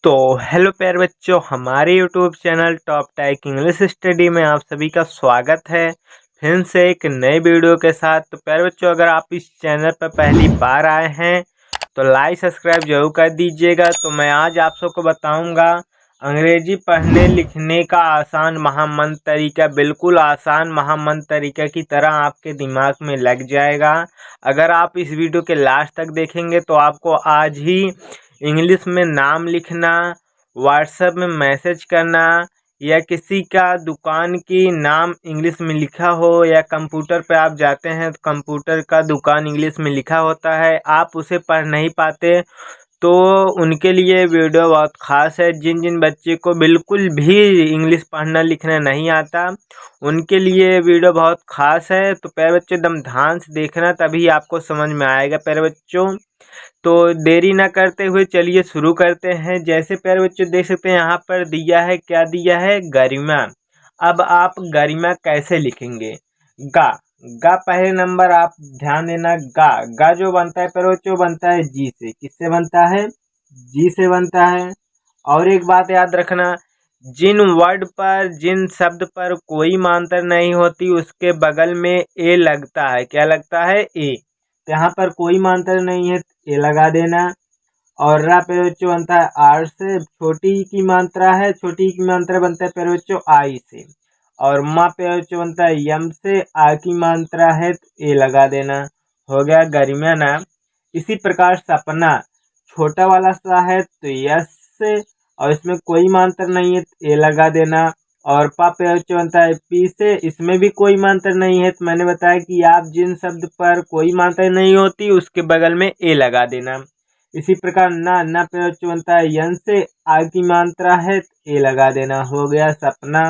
तो हेलो प्यारे बच्चों, हमारे YouTube channel Top Tech English Study में आप सभी का स्वागत है फिर से एक नए वीडियो के साथ। तो प्यारे बच्चों, अगर आप इस चैनल पर पहली बार आए हैं तो लाइक सब्सक्राइब जरूर कर दीजिएगा। तो मैं आज आप सबको बताऊंगा अंग्रेजी पढ़ने लिखने का आसान महामंत्र तरीका। बिल्कुल आसान महामंत्र तरीका की तरह आपके दिमाग में लग जाएगा। अगर आप इस वीडियो के लास्ट तक देखेंगे तो आपको आज ही इंग्लिश में नाम लिखना, व्हाट्सएप में मैसेज करना, या किसी का दुकान की नाम इंग्लिश में लिखा हो, या कंप्यूटर पे आप जाते हैं तो कंप्यूटर का दुकान इंग्लिश में लिखा होता है, आप उसे पढ़ नहीं पाते तो उनके लिए वीडियो बहुत ख़ास है। जिन जिन बच्चे को बिल्कुल भी इंग्लिश पढ़ना लिखना नहीं आता उनके लिए वीडियो बहुत ख़ास है। तो प्यारे बच्चों, एकदम ध्यान से देखना, तभी आपको समझ में आएगा। प्यारे बच्चों, तो देरी ना करते हुए चलिए शुरू करते हैं। जैसे प्यारे बच्चों देख सकते हैं यहाँ पर दिया है, क्या दिया है? गरिमा। अब आप गरिमा कैसे लिखेंगे? गा। गा पहले नंबर आप ध्यान देना। गा गा जो बनता है प्यारे बच्चों बनता है जी से। किससे बनता है? जी से बनता है। और एक बात याद रखना, जिन वर्ड पर जिन शब्द पर कोई मात्रा नहीं होती उसके बगल में ए लगता है। क्या लगता है? ए। तो यहाँ पर कोई मात्रा नहीं है, ए लगा देना। और रा पे बच्चों बनता है आर से। छोटी की मात्रा है, छोटी की मात्रा बनता है प्यारे बच्चों आई से। और माँ पे बच्चों बनता है यम से। आ की मात्रा है तो ए लगा देना। हो गया गरिमा नाम। इसी प्रकार सपना, छोटा वाला सा है तो यस से, और इसमें कोई मात्रा नहीं है तो ए लगा देना। और पा पे बच्चों बनता है पी से, इसमें भी कोई मात्रा नहीं है। तो मैंने बताया कि आप जिन शब्द पर कोई मात्रा नहीं होती उसके बगल में ए लगा देना। इसी प्रकार ना पे बच्चों बनता है यन से। आ की मात्रा है तो ए लगा देना। हो गया सपना।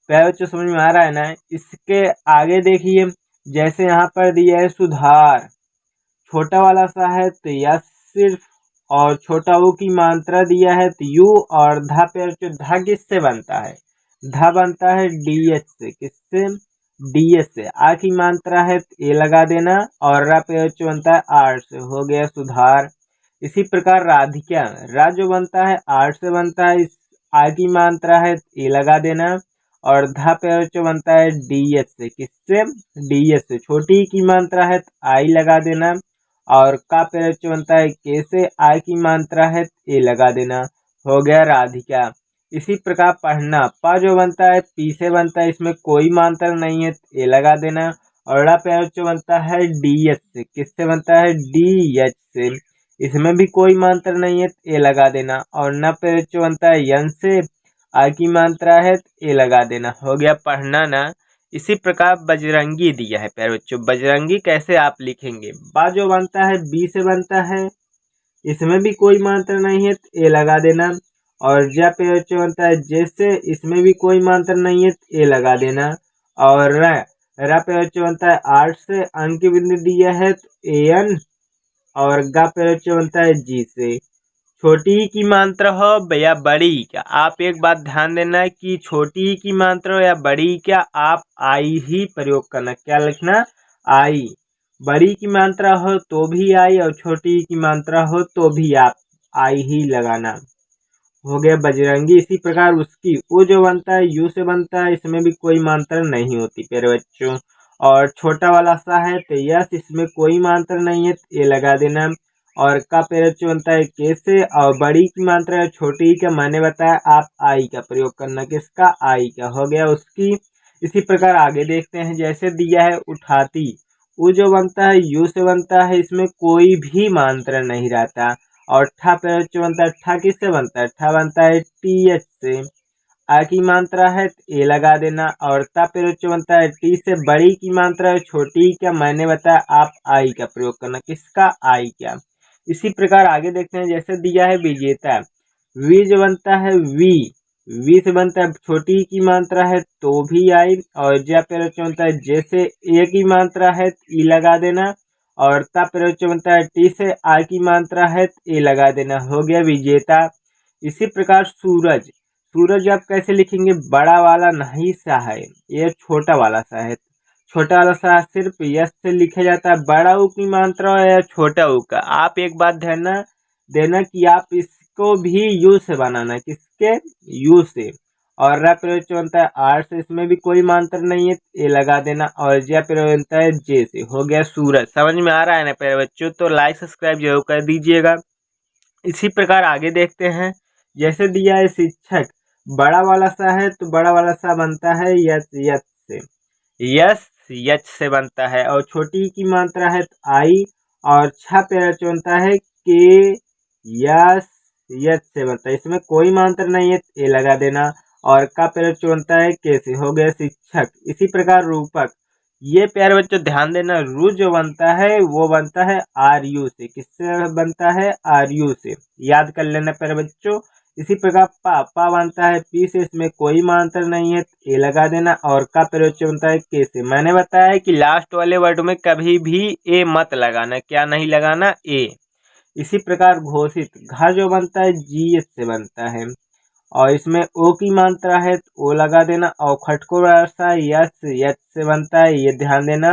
प्यारे बच्चों समझ में आ रहा है ना? इसके आगे देखिए, जैसे यहाँ पर दिया है सुधार, छोटा वाला सा है तो यस सिर्फ, और छोटा ओ की मात्रा दिया है तो यू। और धा पे बच्चों धा किससे बनता है? धा बनता है डीएच से। किससे? डीएच से। आ की मात्रा है तो ए लगा देना। और रा पे बच्चों बनता है आर से। हो गया सुधार। इसी प्रकार राधिका, रा जो बनता है आर से बनता है, इस आ की मात्रा है तो ए लगा देना। और धा पे बच्चों बनता है डीएच से। किससे? डीएच से। छोटी की मात्रा है तो आई लगा देना। और का पे बच्चों बनता है के से। आई की मात्रा है तो ए लगा देना। हो गया राधिका। इसी प्रकार पढ़ना, पा जो बनता है पी से बनता है, इसमें कोई मात्रा नहीं है तो ए लगा देना। और ड़ा पे बच्चों बनता है डीएच से। किससे बनता है? डीएच से। इसमें भी कोई मात्रा नहीं है तो ए लगा देना। और न पे बच्चों बनता है यन से। आ की मात्रा है तो ए लगा देना। हो गया पढ़ना ना। इसी प्रकार बजरंगी दिया है प्यारे बच्चों। बजरंगी कैसे आप लिखेंगे? बा जो बनता है बी से बनता है, इसमें भी कोई मात्रा नहीं है तो ए लगा देना। और जा पे बच्चों बनता है जैसे, इसमें भी कोई मात्रा नहीं है तो ए लगा देना। और रा पे बच्चों बनता है आर्ट से। अंक की बिंदु दिया है तो ए एन। और गा पे बच्चों बनता है जी से। छोटी की मात्रा हो या बड़ी, क्या आप एक बात ध्यान देना कि छोटी की मात्रा हो या बड़ी, क्या आप आई ही प्रयोग करना। क्या लिखना? आई। बड़ी की मात्रा हो तो भी आई, और छोटी की मात्रा हो तो भी आप आई ही लगाना। हो गया बजरंगी। इसी प्रकार उसकी, वो जो बनता है यू से बनता है, इसमें भी कोई मात्रा नहीं होती प्यारे बच्चों। और छोटा वाला सा है तो यस, इसमें कोई मात्रा नहीं है तो ये लगा देना। और का पेड़ जो बनता है के से। और बड़ी की मात्रा है छोटी का, मैंने बताया आप आई का प्रयोग करना। किसका? आई का। हो गया उसकी। इसी प्रकार आगे देखते हैं, जैसे दिया है उठाती, वो जो बनता है यू से बनता है, इसमें कोई भी मात्रा नहीं रहता। और ठा पे जो बनता है, ठा किससे बनता है? ठा बनता है टी एच से। आ की मात्रा है तो ए लगा देना। और ता पे जो बनता है टी से। बड़ी की मात्रा है छोटी का, मैंने बताया आप आई का प्रयोग करना। किसका? आई का। इसी प्रकार आगे देखते हैं, जैसे दिया है विजेता, वी जो बनता है वी, वी से बनता है छोटी की मात्रा है तो भी आई। और ज्या पे जो बनता है जैसे, ए की मात्रा है तो ई लगा देना। और ता पे जो बनता है टी से। आ की मात्रा है तो ए लगा देना। हो गया विजेता। इसी प्रकार सूरज, सूरज आप कैसे लिखेंगे? बड़ा वाला नहीं सा है, ये छोटा वाला सा है। छोटा वाला सा सिर्फ यस से लिखा जाता है। बड़ा ऊ की मात्रा है या छोटा ऊ का, आप एक बात ध्यान देना कि आप इस इसको भी यू से बनाना है, किसके, यू से। और र प्रयोग बनता है आर से, इसमें भी कोई मांतर नहीं है, ए लगा देना। और ज प्रयोग बनता है जे से, हो गया सूरज। समझ में आ रहा है ना प्यारे बच्चों? तो लाइक सब्सक्राइब जरूर कर दीजिएगा। इसी प्रकार आगे देखते हैं, जैसे दिया है शिक्षक, बड़ा वाला सा है तो बड़ा वाला सा बनता है यच, यच से, यस यच से बनता है। और छोटी की मात्रा है आई, और छ पेड़ बनता है के, यस यच से बनता है, इसमें कोई मात्रा नहीं है, ए लगा देना। और का पेड़ बनता है के से, हो गया शिक्षक। इसी प्रकार रूपक, ये प्यारे बच्चों ध्यान देना, रू जो बनता है वो बनता है आर यू से, किससे बनता है, आर यू से, याद कर लेना प्यारे बच्चों। इसी प्रकार पा बनता है पी से, इसमें कोई मांतर नहीं है, ए लगा देना। और का प्रयोग बनता है के से। मैंने बताया है कि लास्ट वाले वर्ड में कभी भी ए मत लगाना, क्या नहीं लगाना, ए। इसी प्रकार घोषित, घ जो बनता है जी एस से बनता है, और इसमें ओ की मात्रा है तो ओ लगा देना। और खटको सा यस यच से बनता है, ये ध्यान देना।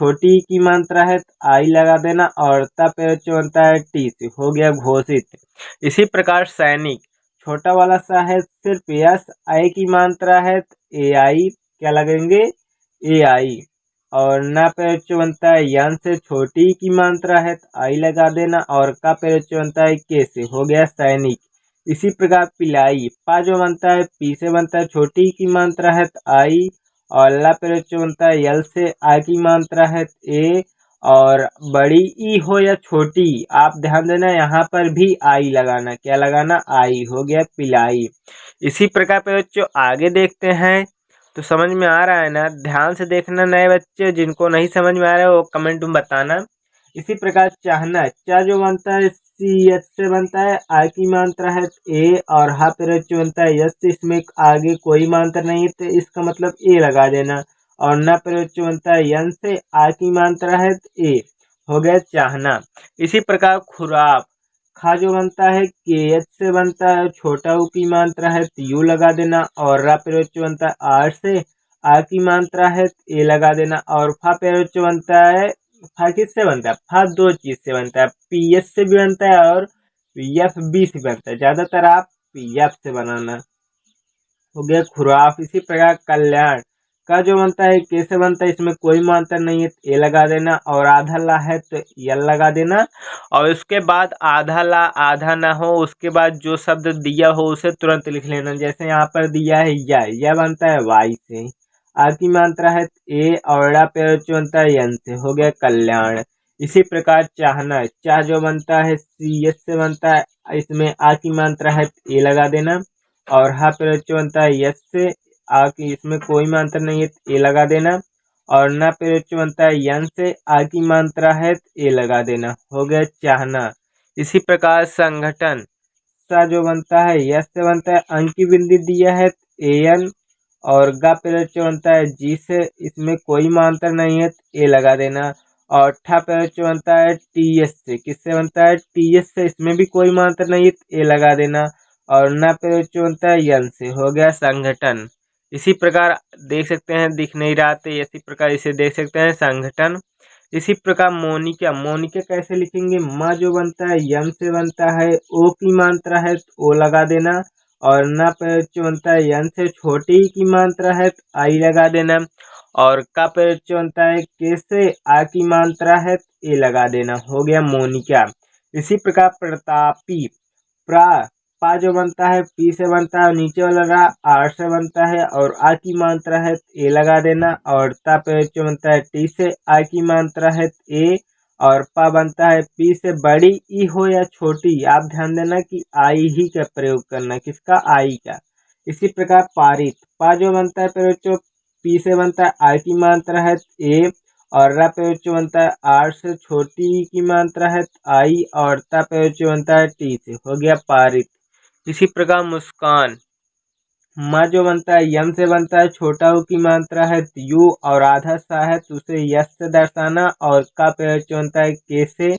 छोटी की मात्रा है तो आई लगा देना। और तब बनता है टी से, हो गया घोषित। इसी प्रकार सैनिक, छोटा वाला सा है सिर्फ यस, आई की मात्रा है तो ए आई, क्या लगेंगे, ए आई। और ना बनता है यन से, छोटी की मात्रा है तो आई लगा देना। और का बनता है के से, हो गया सैनिक। इसी प्रकार पिलाई, पा जो बनता है पी से बनता है, छोटी की मात्रा है तो आई। और ला बनता है यल से, आ की मात्रा है तो ए। और बड़ी ई हो या छोटी, आप ध्यान देना यहाँ पर भी आई लगाना, क्या लगाना, आई, हो गया पिलाई। इसी प्रकार पे बच्चों आगे देखते हैं, तो समझ में आ रहा है ना? ध्यान से देखना नए बच्चे, जिनको नहीं समझ में आ रहा है वो कमेंट में बताना। इसी प्रकार चाहना, चा जो बनता है सी एच से बनता है, आ की मात्रा है ए। और हा पे बनता है यस से, इसमें आगे कोई मात्रा नहीं है तो इसका मतलब ए लगा देना। और न पे बनता है यन से, आ की मात्रा है तो ए, हो गया चाहना। इसी प्रकार खुराक, खा जो बनता है के एच से बनता है, छोटा ऊ की मात्रा है तो यू लगा देना। और रा पे बनता है आर से, आ की मात्रा है तो ए लगा देना। और फा पे बनता है, फा किससे बनता है, फा दो चीज से बनता है, पी एस से भी बनता है और पी एफ बी से बनता है, ज्यादातर आप पी एफ से बनाना, हो गया खुराफ। इसी प्रकार कल्याण, का जो बनता है कैसे बनता है, इसमें कोई मात्रा नहीं है तो ए लगा देना। और आधा ला है तो यल लगा देना। और उसके बाद आधा ला आधा ना हो, उसके बाद जो शब्द दिया हो उसे तुरंत लिख लेना। जैसे यहाँ पर दिया है यह बनता है वाई से, आ की मात्रा है ए। और ड़ा पे बनता है यन से, हो गया कल्याण। इसी प्रकार चाहना, चाह जो बनता है सी एस से बनता है, इसमें आ की मात्रा है ए लगा देना। और हा पे बनता है यस से, आ की इसमें कोई मात्रा नहीं है तो ए लगा देना। और ना पे बनता है यन से, आ की मात्रा है तो ए लगा देना, हो गया चाहना। इसी प्रकार संगठन, सा जो बनता है यस से बनता है, अंक की बिंदी दिया है तो ए एन। और गा पे बनता है जी से, इसमें कोई मात्रा नहीं है तो ए लगा देना। और ठा पे बनता है टी एस से, किससे बनता है, टी एस से, इसमें भी कोई मात्रा नहीं है तो ए लगा देना। और ना पे बनता है यन से, हो गया संगठन। इसी प्रकार देख सकते हैं, दिख नहीं रहा तो इसी प्रकार इसे देख सकते हैं संगठन। इसी प्रकार मोनिका, मोनिका कैसे लिखेंगे, माँ जो बनता है यम से बनता है, ओ की मात्रा है तो ओ लगा देना। और ना पे बनता है यन से, छोटी की मात्रा है तो आई लगा देना। और का पे बनता है के से, आ की मात्रा है तो ए लगा देना, हो गया मोनिका। इसी प्रकार प्रतापी, प्रा, पा जो बनता है पी से बनता है, नीचे वाला रा आर से बनता है। और आ की मात्रा है तो ए लगा देना। और ता पे बनता है टी से, आ की मात्रा है तो ए। और पा बनता है पी से, बड़ी ई हो या छोटी, आप ध्यान देना कि आई ही का प्रयोग करना, किसका, आई का। इसी प्रकार पारित, पा जो बनता है पी से बनता है, आ की मात्रा है तो ए। और रा पे बनता है आर से, छोटी की मात्रा है तो आई। और ता पे बनता है टी से, हो गया पारित। इसी प्रकार मुस्कान, माँ जो बनता है यम से बनता है, छोटा ऊ की मात्रा है तो यू। और आधा सा है तो उसे यस से दर्शाना। और का पे बनता है के से,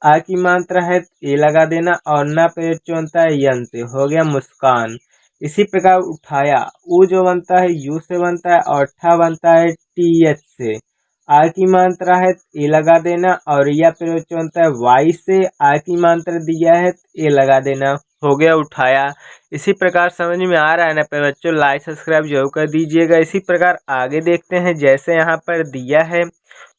आ की मात्रा है तो ए लगा देना। और ना पे बनता है यन से, हो गया मुस्कान। इसी प्रकार उठाया, ऊ जो बनता है यू से बनता है, और ठा बनता है टी एच से। आ की मात्रा है ए लगा देना, और या फिर बच्चों बनता है वाई से आ की मात्रा दिया है ए लगा देना। हो गया उठाया। इसी प्रकार समझ में आ रहा है ना प्यारे बच्चों, लाइक सब्सक्राइब जरूर कर दीजिएगा। इसी प्रकार आगे देखते हैं, जैसे यहाँ पर दिया है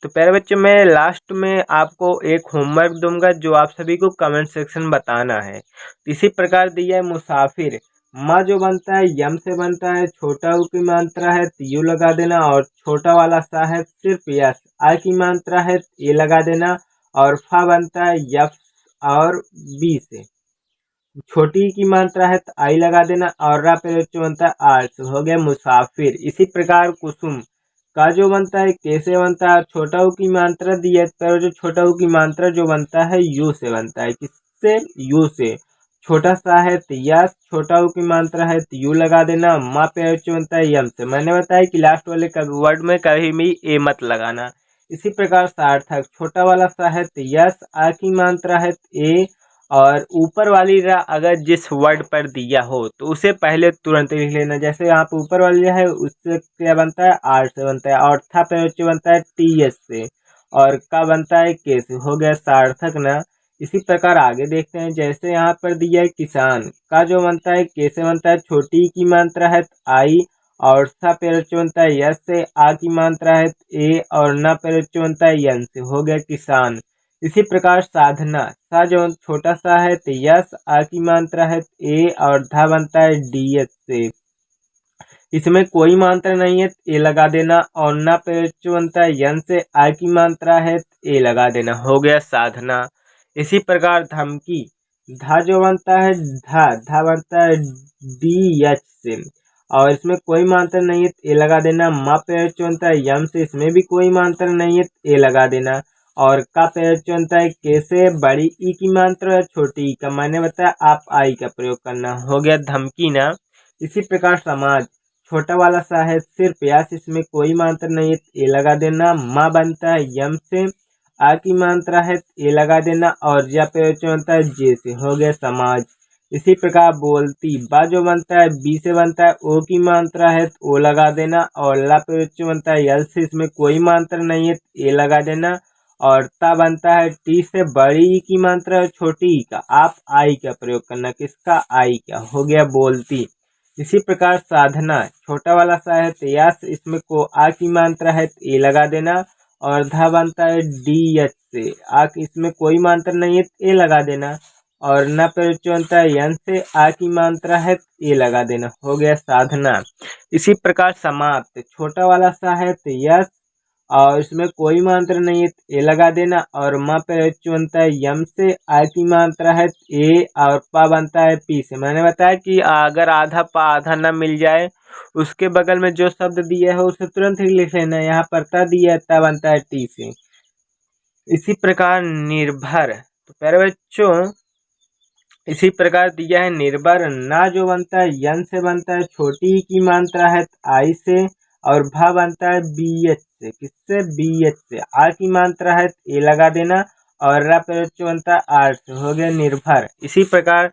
तो प्यारे बच्चों मैं लास्ट में आपको एक होमवर्क दूंगा जो आप सभी को कमेंट सेक्शन में बताना है। इसी प्रकार दिया है मुसाफिर, माँ जो बनता है यम से बनता है, छोटा ऊ की मात्रा है तो यू लगा देना, और छोटा वाला सा है सिर्फ यस, आ की मात्रा है ए लगा देना, और फा बनता है यफ और बी से, छोटी की मात्रा है तो आई लगा देना, और रा पे जो बनता है आर से। हो गया मुसाफिर। इसी प्रकार कुसुम का जो बनता है कैसे बनता है, छोटा ऊ की मात्रा दी है तो जो छोटा ऊ की मात्रा जो बनता है यू से बनता है, किससे, यू से। छोटा सा है तो यस, छोटा ऊ की मात्रा है तो यू लगा देना, माँ पे जो बनता है यम से। मैंने बताया कि लास्ट वाले वर्ड में कभी भी ए मत लगाना। इसी प्रकार सार्थक, छोटा वाला सा है तो यस, आ की मात्रा है तो ए, और ऊपर वाली रा अगर जिस वर्ड पर दिया हो तो उसे पहले तुरंत लिख लेना। जैसे यहाँ पे ऊपर वाली है उससे क्या बनता है, आर से बनता है, और था पे बनता है टी एस से, और का बनता है के से। हो गया सार्थक ना। इसी प्रकार आगे देखते हैं, जैसे यहाँ पर दिया है किसान, का जो बनता है कैसे बनता है, छोटी की मात्रा है आई, और सा पे बनता है यस से, आ की मात्रा है ए, और ना पे बनता है यन से। हो गया किसान। इसी प्रकार साधना, सा जो छोटा सा है तो यस, आ की मात्रा है ए, और धा बनता है डी एस से। इसमें कोई मात्रा नहीं है ए लगा देना, और ना पे जो बनता है यन से, आ की मात्रा है ए लगा देना। हो गया साधना। इसी प्रकार धमकी, धा जो बनता है धा बनता है डी एच से, और इसमें कोई मात्रा नहीं है ए लगा देना। मा पे जो बनता है यम से, इसमें भी कोई मात्रा नहीं है ए लगा देना, और का पे जो बनता है कैसे, बड़ी ई की मात्रा है छोटी ई का, मैंने बताया आप आई का प्रयोग करना। हो गया धमकी ना। इसी प्रकार समाज, छोटा वाला सा है सिर्फ यस, इसमें कोई मात्रा नहीं है ए लगा देना। माँ बनता है यम से, आ की मात्रा है ए लगा देना, और या पे बनता है जे से। हो गया समाज। इसी प्रकार बोलती, बा जो बनता है बी से बनता है, ओ की मात्रा है तो ओ लगा देना, और ला पे बनता है यल से, इसमें कोई मात्रा नहीं है ए लगा देना, और ता बनता है टी से, बड़ी ई की मात्रा है छोटी ई का, आप आई का प्रयोग करना, किसका, आई का। हो गया बोलती। इसी प्रकार साधना, छोटा वाला सा है तो यस, इसमें को आ की मात्रा है तो ए लगा देना, और धा बनता है डी एच से, आ इसमें कोई मात्रा नहीं है तो ए लगा देना, और न पे जो बनता है यन से, आ की मात्रा है तो ए लगा देना। हो गया साधना। इसी प्रकार समाप्त, छोटा वाला सा है तो यस, और इसमें कोई मात्रा नहीं है तो ए लगा देना, और म पे एच बनता है यम से, आ की मात्रा है ए, और पा बनता है पी से। मैंने बताया कि अगर आधा पा आधा न मिल जाए, उसके बगल में जो शब्द दिया है उसे तुरंत ही लिख लेना। यहाँ पर ता दिया है, ता बनता है टी से। इसी प्रकार निर्भर, तो प्यारे बच्चों इसी प्रकार दिया है निर्भर, ना जो बनता है यन से बनता है, छोटी ई की मात्रा है आई से, और भा बनता है बी एच से, किससे, बी एच से। आ की मात्रा है ए लगा देना, और रा पे जो बनता है आर से। हो गया निर्भर। इसी प्रकार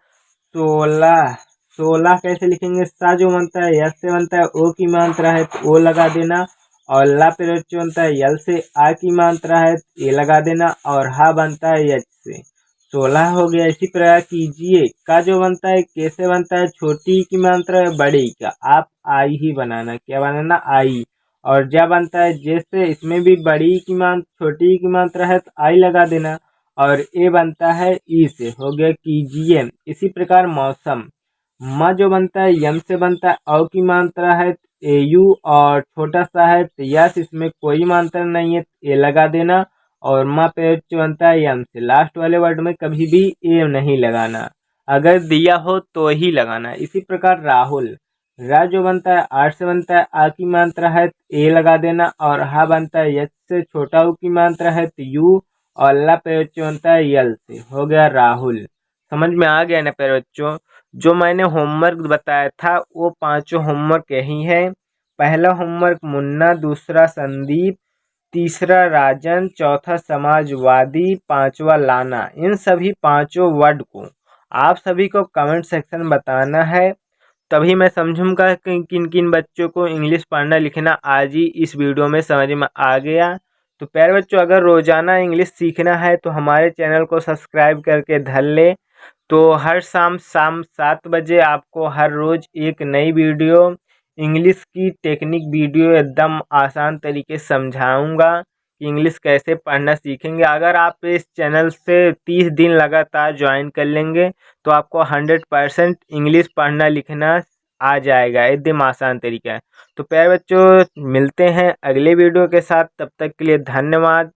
16, 16 कैसे लिखेंगे, सा जो बनता है यस से बनता है, ओ की मात्रा है तो ओ लगा देना, और ला पे जो बनता है यल से, आ की मात्रा है ए लगा देना, और हा बनता है एच से। 16 हो गया। इसी प्रकार कीजिए, का जो बनता है कैसे बनता है, छोटी की मात्रा है बड़ी का, आप आई ही बनाना, क्या बनाना, आई। और जा बनता है जैसे, इसमें भी बड़ी की मात्रा छोटी की मात्रा है तो आई लगा देना, और ए बनता है ई से। हो गया कीजिए। इसी प्रकार मौसम, म जो बनता है यम से बनता है, औ की मात्रा है ए यू, और छोटा सा है तो यस, इसमें कोई मात्रा नहीं है तो ए लगा देना, और माँ पे जो बनता है यम से। लास्ट वाले वर्ड में कभी भी ए नहीं लगाना, अगर दिया हो तो ही लगाना। इसी प्रकार राहुल, रा जो बनता है आर से बनता है, आ की मात्रा है तो ए लगा देना, और हा बनता है यच से, छोटा ऊ की मात्रा है तो यू, और ला पे जो बनता है यल से। हो गया राहुल। समझ में आ गया ना प्यारे बच्चों, जो मैंने होमवर्क बताया था वो पांचों होमवर्क यही है। पहला होमवर्क मुन्ना, दूसरा संदीप, तीसरा राजन, चौथा समाजवादी, पांचवा लाना। इन सभी पांचों वर्ड को आप सभी को कमेंट सेक्शन में बताना है, तभी मैं समझूंगा कि किन किन बच्चों को इंग्लिश पढ़ना लिखना आज ही इस वीडियो में समझ में आ गया। तो प्यारे बच्चों, अगर रोज़ाना इंग्लिश सीखना है तो हमारे चैनल को सब्सक्राइब करके धर ले। तो हर शाम 7 बजे आपको हर रोज़ एक नई वीडियो, इंग्लिश की टेक्निक वीडियो एकदम आसान तरीके से समझाऊंगा कि इंग्लिश कैसे पढ़ना सीखेंगे। अगर आप इस चैनल से 30 दिन लगातार ज्वाइन कर लेंगे तो आपको 100% इंग्लिश पढ़ना लिखना आ जाएगा, एकदम आसान तरीका है। तो प्यारे बच्चों, मिलते हैं अगले वीडियो के साथ, तब तक के लिए धन्यवाद।